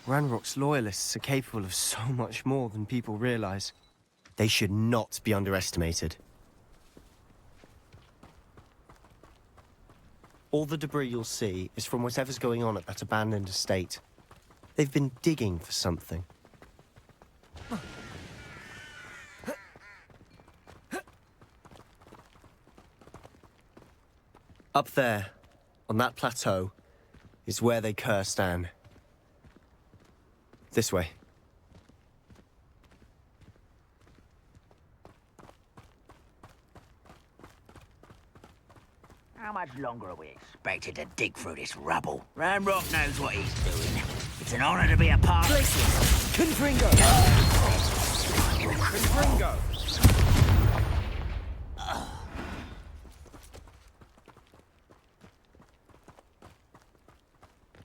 Ranrock's loyalists are capable of so much more than people realize. They should not be underestimated. All the debris you'll see is from whatever's going on at that abandoned estate. They've been digging for something. Up there, on that plateau, is where they cursed Anne. This way. How much longer are we expected to dig through this rubble? Ranrock knows what he's doing. It's an honor to be a part of Places! Confringo! Confringo!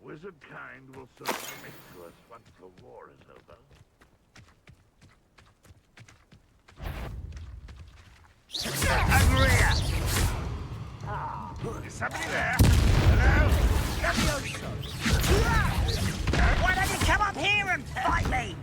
Wizard kind will certainly make to us once the war is over. over here! Is somebody there? Hello? Why don't you come up here and fight me?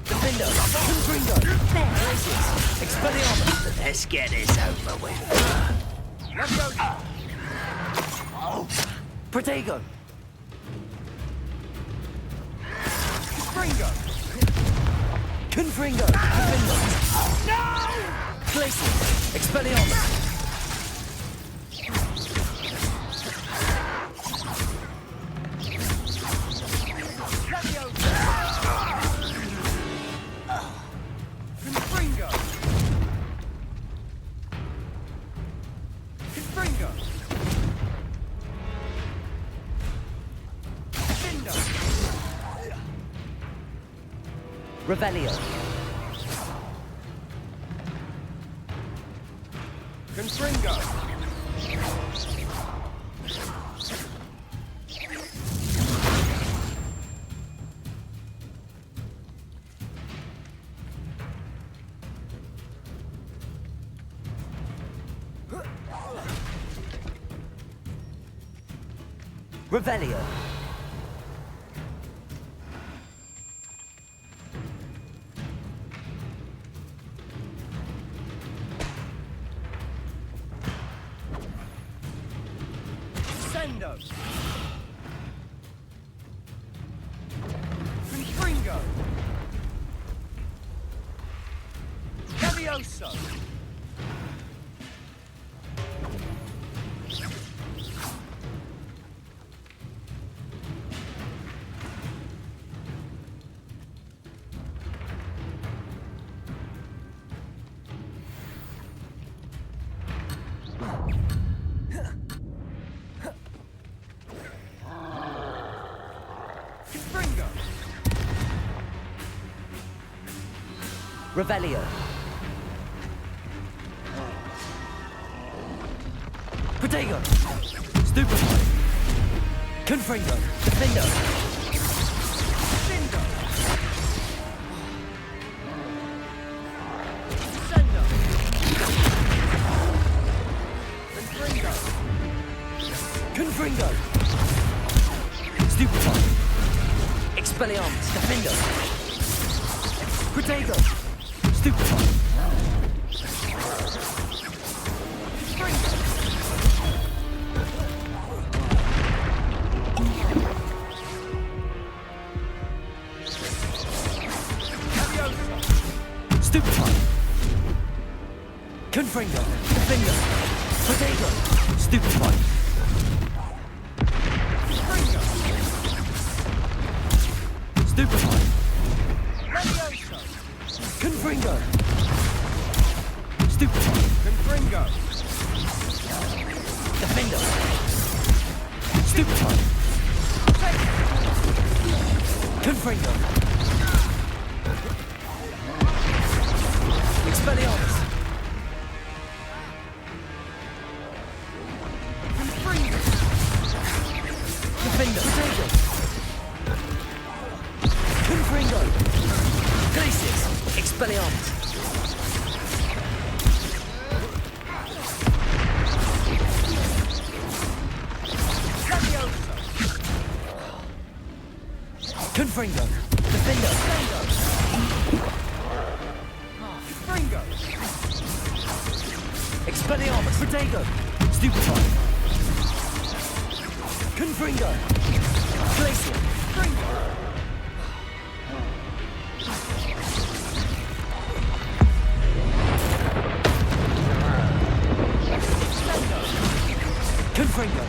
Defender! Confringo! Places! Expelliarmus! Let's get this over with. Protego! Confringo! Confringo! Defender! No! Places! Expelliarmus! Confringo! Confringo! Defender! Revelio! Confringo! Revelio! Sendo! Confringo! Levioso! Confringo! Revelio! Protego! Stupefy! Confringo! Defendo! Sendo! Sendo! Confringo! Confringo! Stupefy! Expelliarmus! Defendo! Protego! Stupefy! Confringo! Stupefy! Confringo! Defender! Protego! Stupefy! Confringo! Stupefy! Levioso! Confringo! Stupefy! Confringo! Defender! Stupefy! Confringo! Expelliarmus! Confringo! Defender! Protego! Confringo! Glacius! Expelliarmus! Confringo. Defender. Confringo. Expelliarmus. Protego. Stupefy. Confringo. Glacier. Confringo. Confringo.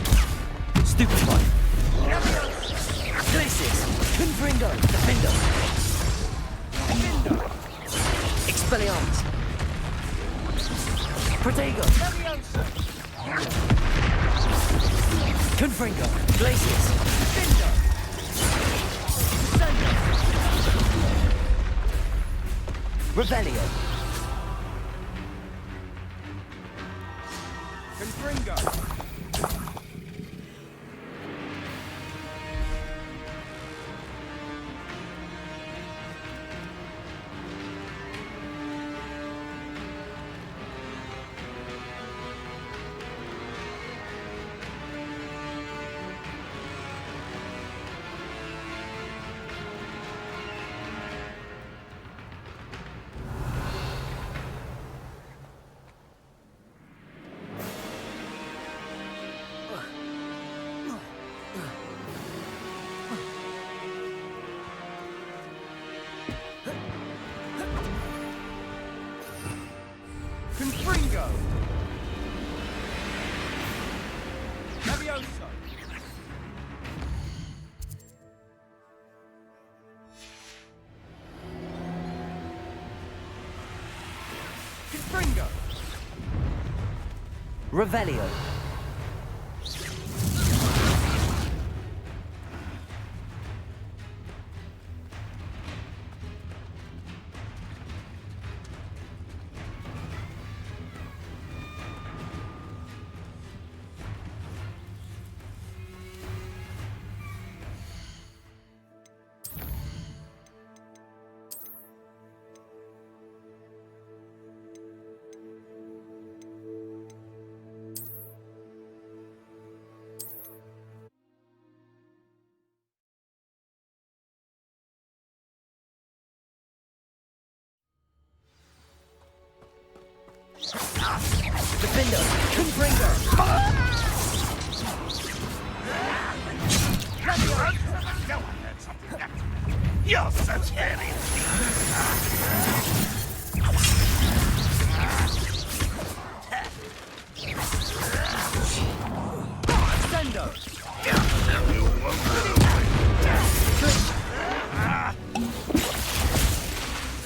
Stupefy. Glaciers. Confringo. Defender. Expelliarmus. Protego. Confringo. Glaciers. Revelio. Confringo! Confringo! Levioso! Confringo! Revelio. Defender. Confringo. You're so scary! Sendo.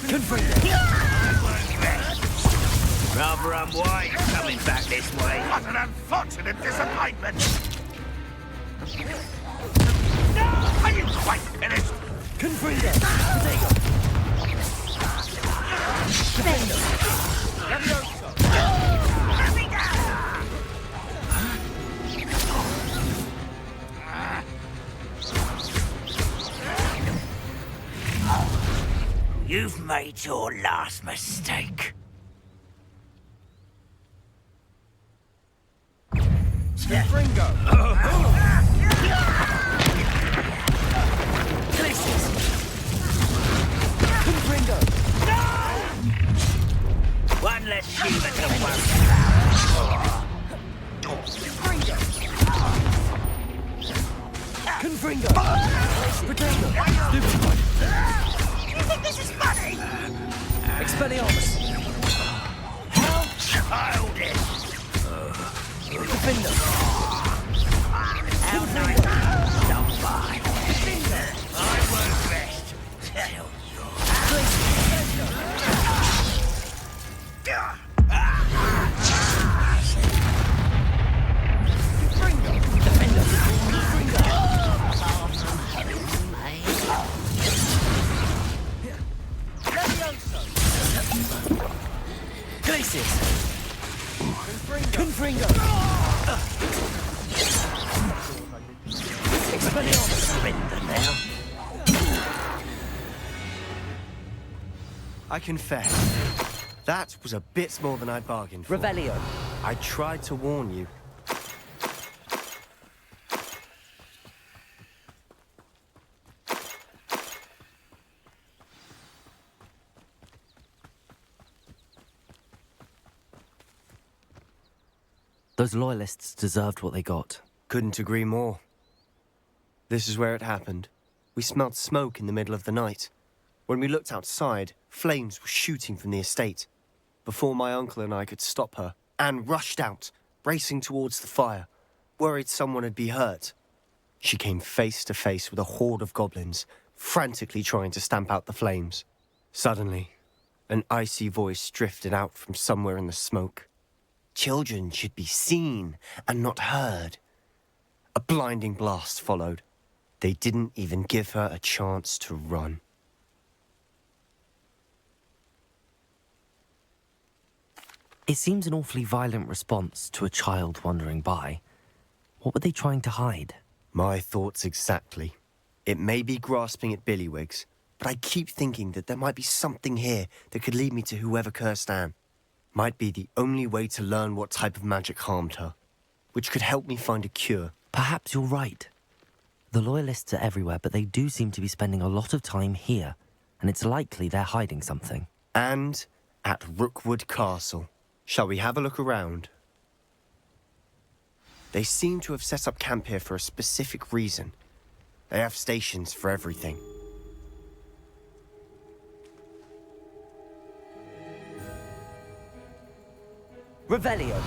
Confringo. Rather unwise coming back this way. What an unfortunate disappointment! Are you quite finished? Confringo. Protego. Defender. Levioso! You've made your last mistake. Confringo! Glaciers. Confringo. One less human to worry about. Confringo. Protego. Stupefy. You think this is funny? Expelliarmus. Childish. Defender. How nice. Not fine. I won't rest till Defender. Glaciers. Confringo. Expelliarmus. surrender now. I confess, that was a bit more than I bargained for. Revelio. I tried to warn you. Those loyalists deserved what they got. Couldn't agree more. This is where it happened. We smelled smoke in the middle of the night. When we looked outside, flames were shooting from the estate. Before my uncle and I could stop her, Anne rushed out, racing towards the fire, worried someone had been hurt. She came face to face with a horde of goblins, frantically trying to stamp out the flames. Suddenly, an icy voice drifted out from somewhere in the smoke. Children should be seen and not heard. A blinding blast followed. They didn't even give her a chance to run. It seems an awfully violent response to a child wandering by. What were they trying to hide? My thoughts exactly. It may be grasping at Billywigs, but I keep thinking that there might be something here that could lead me to whoever cursed Anne. Might be the only way to learn what type of magic harmed her, which could help me find a cure. Perhaps you're right. The Loyalists are everywhere, but they do seem to be spending a lot of time here, and it's likely they're hiding something. And at Rookwood Castle. Shall we have a look around? They seem to have set up camp here for a specific reason. They have stations for everything. Revelio.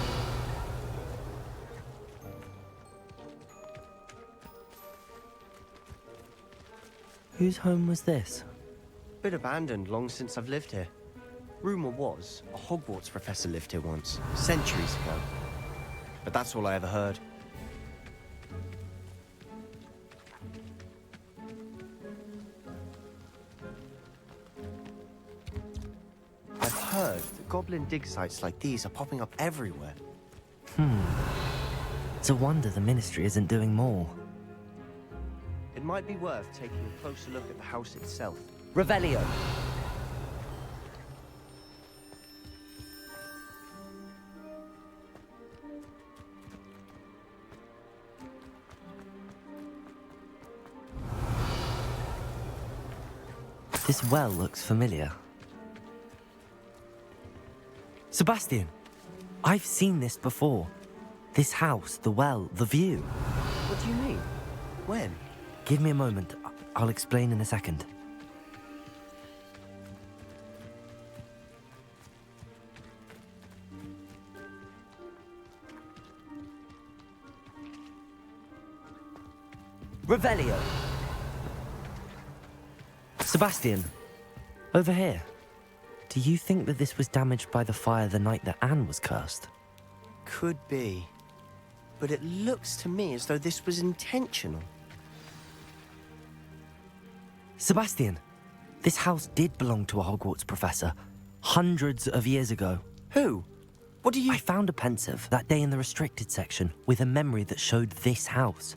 Whose home was this? Bit abandoned long since I've lived here. Rumour was, a Hogwarts professor lived here once, centuries ago. But that's all I ever heard. I've heard that goblin dig sites like these are popping up everywhere. It's a wonder the Ministry isn't doing more. It might be worth taking a closer look at the house itself. Revelio. This well looks familiar. Sebastian, I've seen this before. This house, the well, the view. What do you mean? When? Give me a moment. I'll explain in a second. Revelio. Sebastian, over here. Do you think that this was damaged by the fire the night that Anne was cursed? Could be. But it looks to me as though this was intentional. Sebastian, this house did belong to a Hogwarts professor, hundreds of years ago. Who? What do you... I found a pensive that day in the restricted section with a memory that showed this house.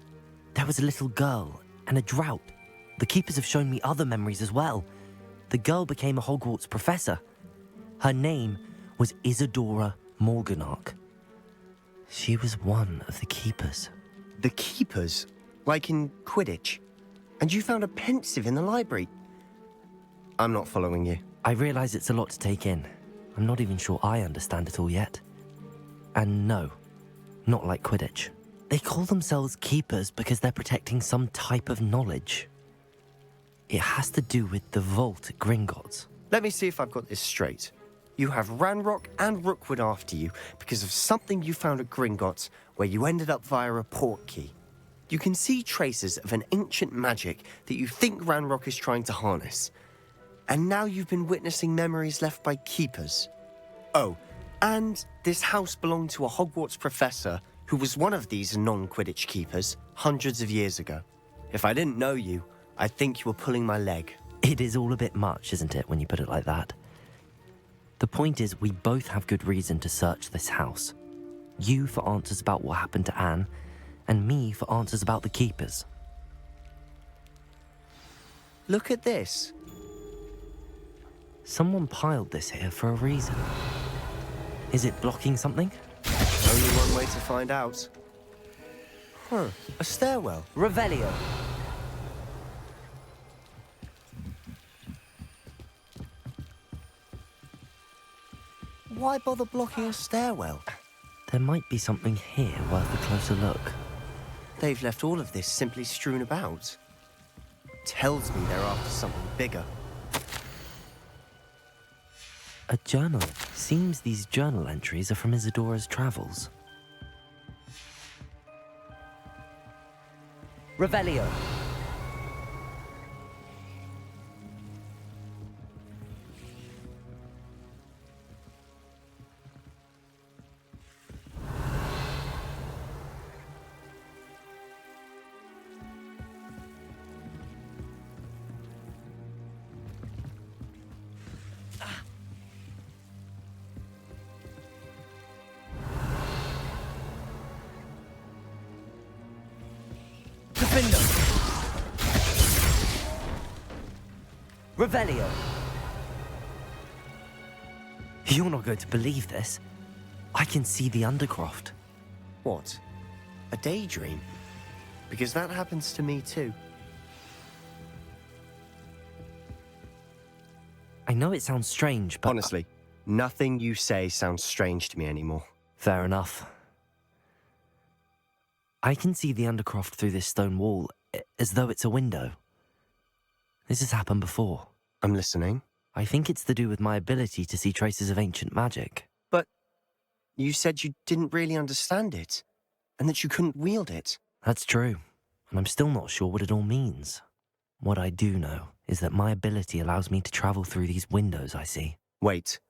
There was a little girl and a drought. The keepers have shown me other memories as well. The girl became a Hogwarts professor. Her name was Isadora Morganach. She was one of the keepers. The keepers? Like in Quidditch? And you found a pensive in the library? I'm not following you. I realize it's a lot to take in. I'm not even sure I understand it all yet. And no, not like Quidditch. They call themselves keepers because they're protecting some type of knowledge. It has to do with the vault at Gringotts. Let me see if I've got this straight. You have Ranrock and Rookwood after you because of something you found at Gringotts where you ended up via a portkey. You can see traces of an ancient magic that you think Ranrock is trying to harness. And now you've been witnessing memories left by keepers. Oh, and this house belonged to a Hogwarts professor who was one of these non-Quidditch keepers hundreds of years ago. If I didn't know you, I'd think you were pulling my leg. It is all a bit much, isn't it, when you put it like that? The point is, we both have good reason to search this house. You for answers about what happened to Anne, and me for answers about the keepers. Look at this. Someone piled this here for a reason. Is it blocking something? Only one way to find out. Huh, a stairwell. Revelio. Why bother blocking a stairwell? There might be something here worth a closer look. They've left all of this simply strewn about. Tells me they're after something bigger. A journal. Seems these journal entries are from Isadora's travels. Revelio. Defender. Revelio. You're not going to believe this. I can see the Undercroft. What? A daydream? Because that happens to me too. I know it sounds strange, but... Honestly, nothing you say sounds strange to me anymore. Fair enough. I can see the Undercroft through this stone wall, as though it's a window. This has happened before. I'm listening. I think it's to do with my ability to see traces of ancient magic. But you said you didn't really understand it, and that you couldn't wield it. That's true, and I'm still not sure what it all means. What I do know is that my ability allows me to travel through these windows I see. Wait.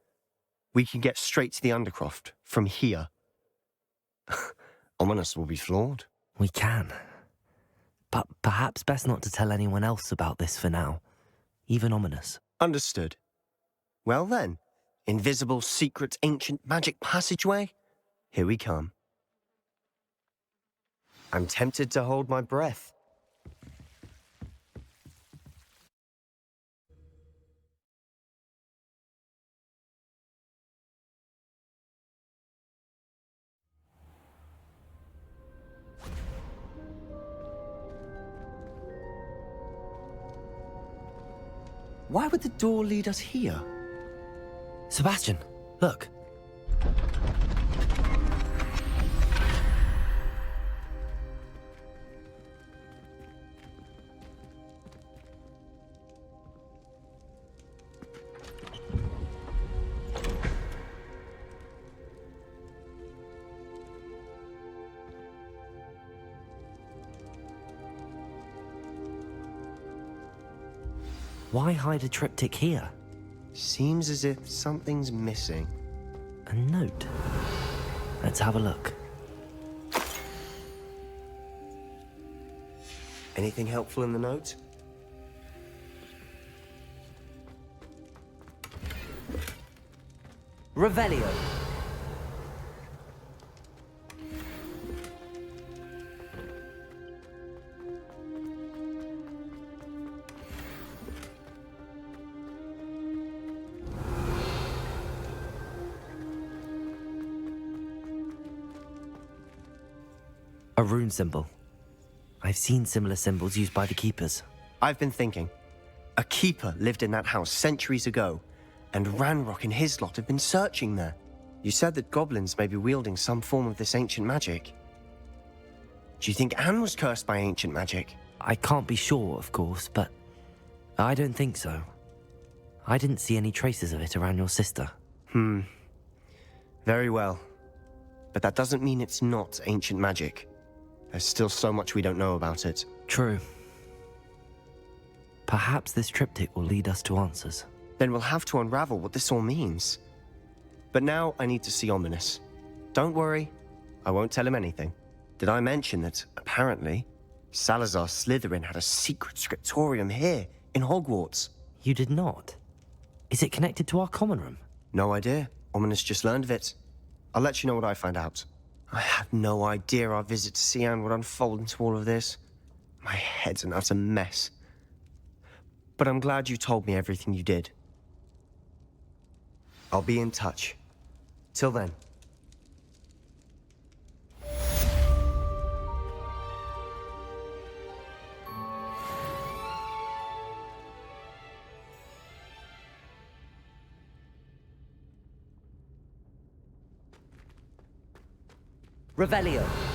We can get straight to the Undercroft from here. Ominous will be flawed. We can. But perhaps best not to tell anyone else about this for now. Even Ominous. Understood. Well then, invisible, secret, ancient magic passageway? Here we come. I'm tempted to hold my breath. Why would the door lead us here? Sebastian, look. Why hide a triptych here? Seems as if something's missing. A note. Let's have a look. Anything helpful in the note? Revelio. A rune symbol. I've seen similar symbols used by the keepers. I've been thinking. A keeper lived in that house centuries ago, and Ranrock and his lot have been searching there. You said that goblins may be wielding some form of this ancient magic. Do you think Anne was cursed by ancient magic? I can't be sure, of course, but I don't think so. I didn't see any traces of it around your sister. Very well. But that doesn't mean it's not ancient magic. There's still so much we don't know about it. True. Perhaps this triptych will lead us to answers. Then we'll have to unravel what this all means. But now I need to see Ominous. Don't worry, I won't tell him anything. Did I mention that, apparently, Salazar Slytherin had a secret scriptorium here, in Hogwarts? You did not? Is it connected to our common room? No idea. Ominous just learned of it. I'll let you know what I find out. I had no idea our visit to Sian would unfold into all of this. My head's an utter mess. But I'm glad you told me everything you did. I'll be in touch. Till then. Revelio.